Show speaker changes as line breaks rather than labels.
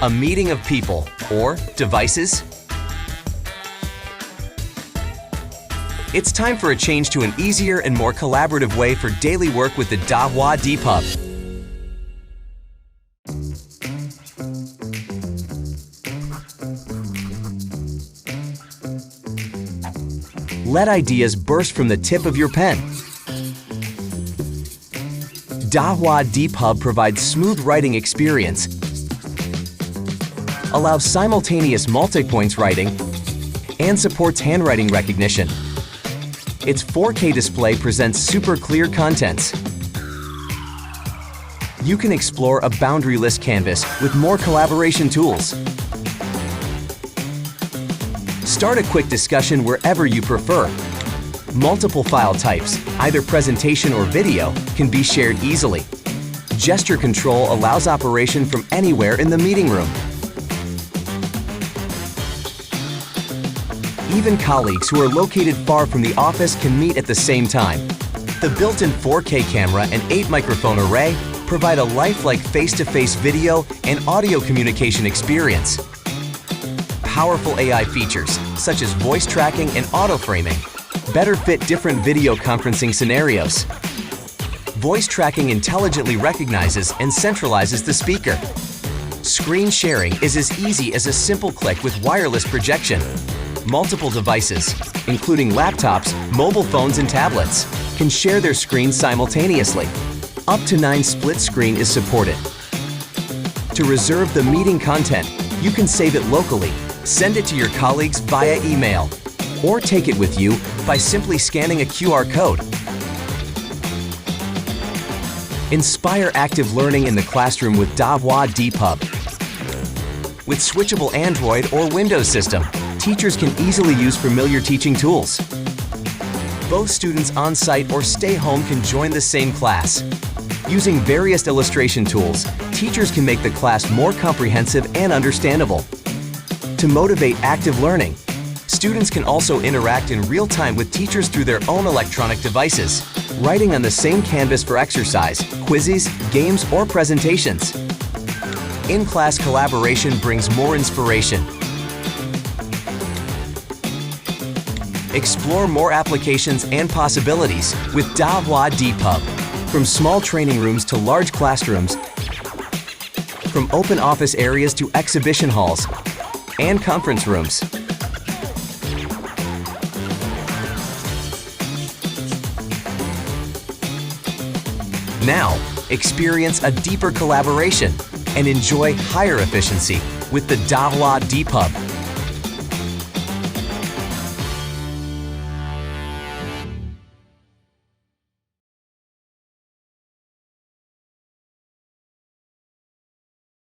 a meeting of people or devices? It's time for a change to an easier and more collaborative way for daily work with the Dahua DeepHub. Let ideas burst from the tip of your pen. Dahua DeepHub provides smooth writing experience, allows simultaneous multi-points writing, and supports handwriting recognition. Its 4K display presents super clear contents. You can explore a boundaryless canvas with more collaboration tools. Start a quick discussion wherever you prefer. Multiple file types, either presentation or video, can be shared easily. Gesture control allows operation from anywhere in the meeting room. Even colleagues who are located far from the office can meet at the same time. The built-in 4K camera and 8-microphone array provide a lifelike face-to-face video and audio communication experience. Powerful AI features, such as voice tracking and auto-framing, better fit different video conferencing scenarios. Voice tracking intelligently recognizes and centralizes the speaker. Screen sharing is as easy as a simple click with wireless projection. Multiple devices, including laptops, mobile phones, and tablets, can share their screens simultaneously. Up to 9 split screen is supported. To reserve the meeting content, you can save it locally, send it to your colleagues via email, or take it with you by simply scanning a QR code. Inspire active learning in the classroom with Dahua DeepHub. With switchable Android or Windows system, teachers can easily use familiar teaching tools. Both students on-site or stay home can join the same class. Using various illustration tools, teachers can make the class more comprehensive and understandable. To motivate active learning, students can also interact in real time with teachers through their own electronic devices, writing on the same canvas for exercise, quizzes, games, or presentations. In-class collaboration brings more inspiration. Explore more applications and possibilities with Dahua DeepHub. From small training rooms to large classrooms, from open office areas to exhibition halls and conference rooms. Now, experience a deeper collaboration and enjoy higher efficiency with the Dahua DeepHub.